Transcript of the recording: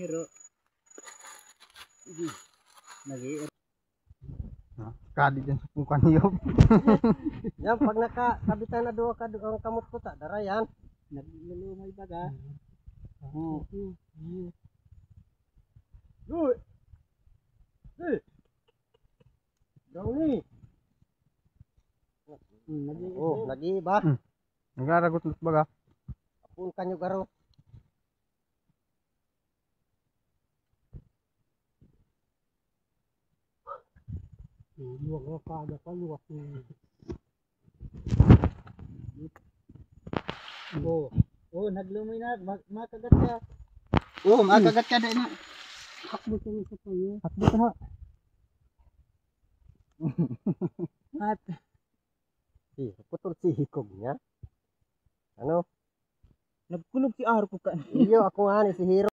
hero. Nagi. Kadi dyan sa pungkan niyo. Yan, pag nakabitan na doon ang kamot ko ta, dara yan. Naglulumay baga. Uy! Hey! Brownie! Oh, lagi ba? Nagaragot ulit baga. Apun kanyo garo. Luwag na kada pa, luwag na. Naglumay na, makagat ka. Makagat ka din na. Hakbo ka sa payo. Hakbo ka na. At Putol si hikog niya. Ano? nagkulog si Aro ko ka. Iyo, ako nga ni si Hero.